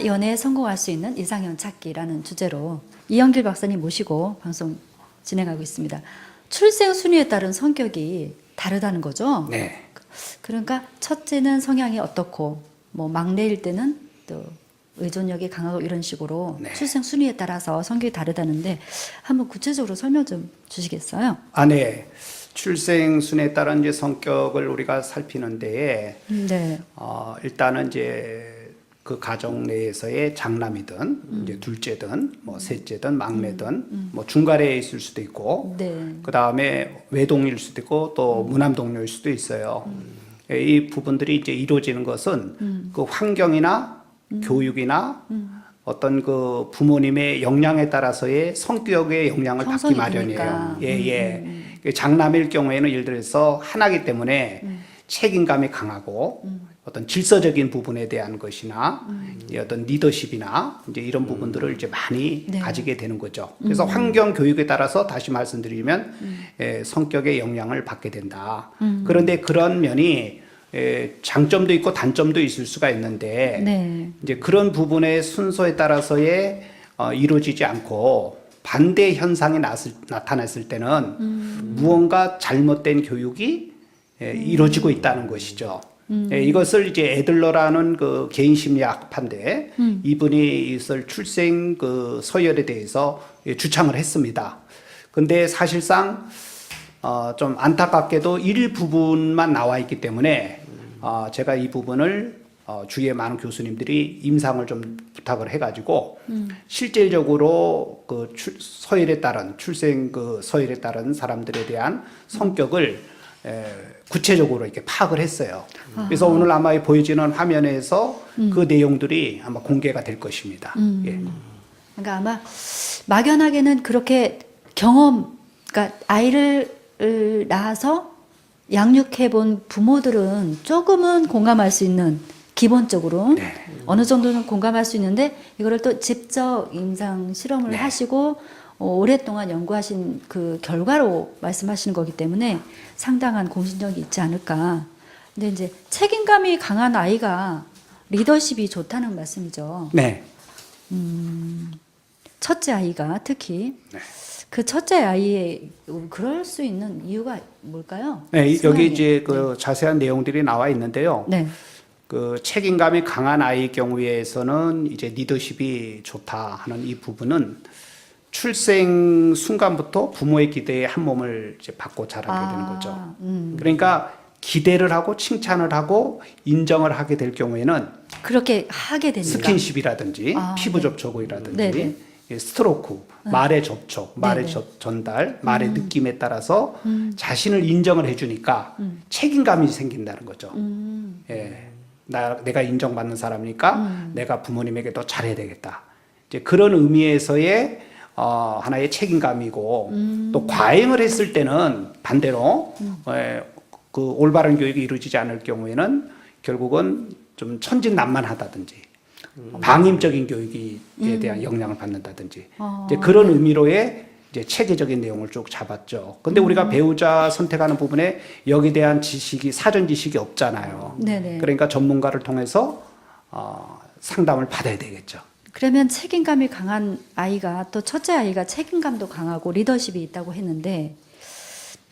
누구나 연애에 성공할 수 있는 이상형 찾기라는 주제로 이영길 박사님 모시고 방송 진행하고 있습니다. 출생 순위에 따른 성격이 다르다는 거죠? 네. 그러니까 첫째는 성향이 어떻고 뭐 막내일 때는 또 의존력이 강하고 이런 식으로 네. 출생 순위에 따라서 성격이 다르다는데 한번 구체적으로 설명 좀 주시겠어요? 네. 출생 순에 따른 이제 성격을 우리가 살피는 데에 네. 일단은 이제 그 가정 내에서의 장남이든 이제 둘째든 뭐 셋째든 막내든 뭐 중간에 있을 수도 있고 네. 그 다음에 외동일 수도 있고 또 무남동료일 수도 있어요. 이 부분들이 이제 이루어지는 것은 그 환경이나 교육이나 어떤 그 부모님의 영향에 따라서의 성격의 영향을 받기 형성이 마련이에요. 되니까. 예. 장남일 경우에는 예를 들어서 하나기 때문에 책임감이 강하고 어떤 질서적인 부분에 대한 것이나 어떤 리더십이나 이제 이런 부분들을 이제 많이 네. 가지게 되는 거죠. 그래서 환경 교육에 따라서 다시 말씀드리면 성격의 영향을 받게 된다. 그런데 그런 면이 장점도 있고 단점도 있을 수가 있는데 네. 이제 그런 부분의 순서에 따라서의 이루어지지 않고 반대 현상이 나타났을 때는 무언가 잘못된 교육이 이루어지고 있다는 것이죠. 이것을 이제 애들러라는 그 개인 심리학파인데 이분이 있을 출생 그 서열에 대해서 주창을 했습니다. 근데 사실상 좀 안타깝게도 일부분만 나와 있기 때문에 제가 이 부분을 주위에 많은 교수님들이 임상을 좀 부탁을 해가지고 실질적으로 그 서열에 따른 출생 그 서열에 따른 사람들에 대한 성격을 구체적으로 이렇게 파악을 했어요. 그래서 오늘 아마 보여지는 화면에서 그 내용들이 아마 공개가 될 것입니다. 예. 그러니까 아마 막연하게는 그렇게 그러니까 아이를 낳아서 양육해 본 부모들은 조금은 공감할 수 있는 기본적으로 네. 어느 정도는 공감할 수 있는데 이거를 또 직접 임상 실험을 네. 하시고 오랫동안 연구하신 그 결과로 말씀하시는 거기 때문에 상당한 공신력이 있지 않을까. 근데 이제 책임감이 강한 아이가 리더십이 좋다는 말씀이죠. 네. 첫째 아이가 특히 네. 그 첫째 아이의 그럴 수 있는 이유가 뭘까요? 네, 여기 성향이. 이제 그 자세한 내용들이 나와 있는데요. 네. 그 책임감이 강한 아이의 경우에서는 이제 리더십이 좋다 하는 이 부분은 출생 순간부터 부모의 기대에 한 몸을 이제 받고 자라게 되는 거죠. 그러니까 기대를 하고 칭찬을 하고 인정을 하게 될 경우에는 그렇게 하게 되니까. 스킨십이라든지 피부 네. 접촉이라든지 네네. 스트로크, 말의 접촉, 말의 네네. 전달, 말의 느낌에 따라서 자신을 인정을 해주니까 책임감이 생긴다는 거죠. 예. 내가 인정받는 사람이니까 내가 부모님에게 더 잘해야 되겠다. 이제 그런 의미에서의 하나의 책임감이고 또 과잉을 했을 때는 반대로 그 올바른 교육이 이루어지지 않을 경우에는 결국은 좀 천진난만하다든지 방임적인 교육에 대한 영향을 받는다든지 이제 그런 의미로의 이제 체계적인 내용을 쭉 잡았죠. 근데 우리가 배우자 선택하는 부분에 여기에 대한 지식이 사전 지식이 없잖아요. 네네. 그러니까 전문가를 통해서 상담을 받아야 되겠죠. 그러면 책임감이 강한 아이가 또 첫째 아이가 책임감도 강하고 리더십이 있다고 했는데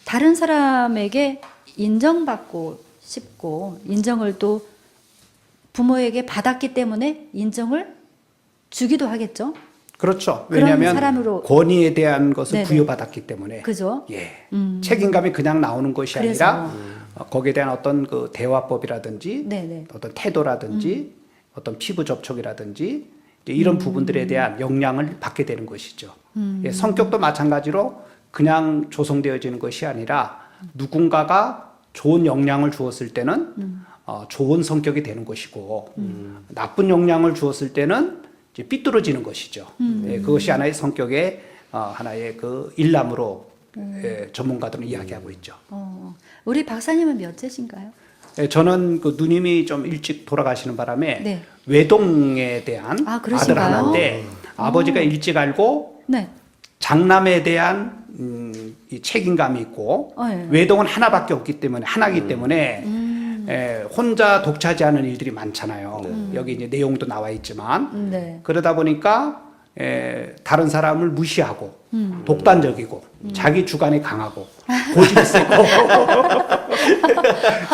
다른 사람에게 인정받고 싶고 인정을 또 부모에게 받았기 때문에 인정을 주기도 하겠죠. 그렇죠. 그런 왜냐하면 사람으로- 권위에 대한 것을 네네. 부여받았기 때문에. 그죠? 예. 책임감이 그냥 나오는 것이 그래서. 아니라 거기에 대한 어떤 그 대화법이라든지 네네. 어떤 태도라든지 어떤 피부 접촉이라든지 이제 이런 부분들에 대한 영향을 받게 되는 것이죠. 예, 성격도 마찬가지로 그냥 조성되어지는 것이 아니라 누군가가 좋은 영향을 주었을 때는 좋은 성격이 되는 것이고 나쁜 영향을 주었을 때는 이제 삐뚤어지는 것이죠. 예, 그것이 하나의 성격의 하나의 그 일람으로 전문가들은 이야기하고 있죠. 우리 박사님은 몇째신가요? 예, 저는 그 누님이 좀 일찍 돌아가시는 바람에 네. 외동에 대한 그러신가요? 아들 하나인데 아버지가 일찍 알고 네. 장남에 대한 이 책임감이 있고 네. 외동은 하나밖에 없기 때문에 하나기 때문에 혼자 독차지하는 일들이 많잖아요. 여기 이제 내용도 나와 있지만 네. 그러다 보니까 다른 사람을 무시하고 독단적이고 자기 주관이 강하고 고집이 세고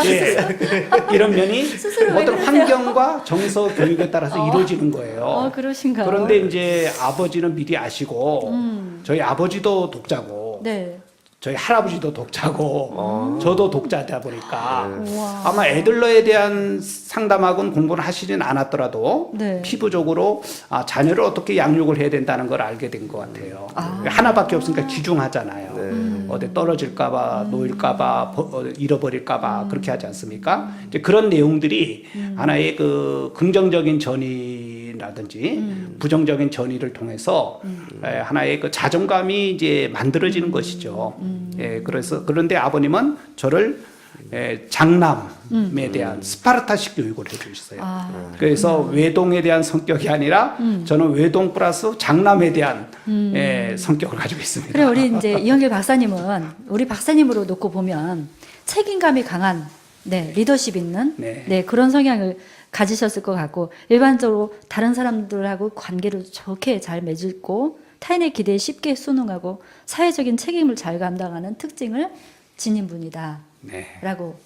예, 이런 면이 스스로 왜 어떤 그러세요? 환경과 정서 교육에 따라서 이루어지는 거예요. 그러신가요? 그런데 이제 아버지는 미리 아시고 저희 아버지도 독자고 네. 저희 할아버지도 독자고 저도 독자다 보니까 우와. 아마 애들러에 대한 상담학은 공부를 하시진 않았더라도 네. 피부적으로 자녀를 어떻게 양육을 해야 된다는 걸 알게 된 것 같아요. 하나밖에 없으니까 귀중하잖아요. 어디 떨어질까봐, 놓일까봐, 잃어버릴까봐 그렇게 하지 않습니까? 이제 그런 내용들이 하나의 그 긍정적인 전이라든지 부정적인 전이를 통해서 하나의 그 자존감이 이제 만들어지는 것이죠. 예, 그런데 아버님은 저를 장남에 대한 스파르타식 교육을 해주셨어요. 그래서 외동에 대한 성격이 아니라 저는 외동 플러스 장남에 대한 성격을 가지고 있습니다. 그래 우리 이제 이영길 박사님은 우리 박사님으로 놓고 보면 책임감이 강한 리더십 있는 네. 그런 성향을 가지셨을 것 같고 일반적으로 다른 사람들하고 관계를 좋게 잘 맺고 타인의 기대에 쉽게 순응하고 사회적인 책임을 잘 감당하는 특징을 지닌 분이다. 네. 라고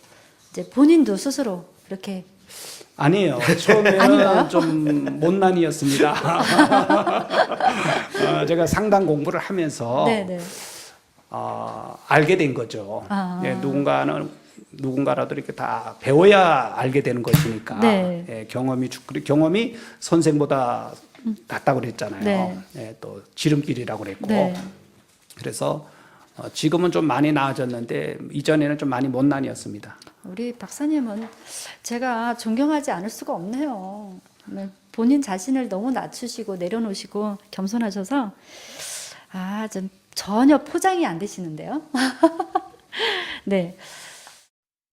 이제 본인도 스스로 그렇게 아니에요. 처음에는 아닌가요? 좀 못난이였습니다. 제가 상담 공부를 하면서 네네. 알게 된 거죠. 예, 누군가라도 이렇게 다 배워야 알게 되는 것이니까. 네. 예, 경험이 선생보다 낫다고 그랬잖아요. 네. 예, 또 지름길이라고 그랬고. 네. 그래서 지금은 좀 많이 나아졌는데 이전에는 좀 많이 못난이었습니다. 우리 박사님은 제가 존경하지 않을 수가 없네요. 본인 자신을 너무 낮추시고 내려놓으시고 겸손하셔서 좀 전혀 포장이 안 되시는데요. 네.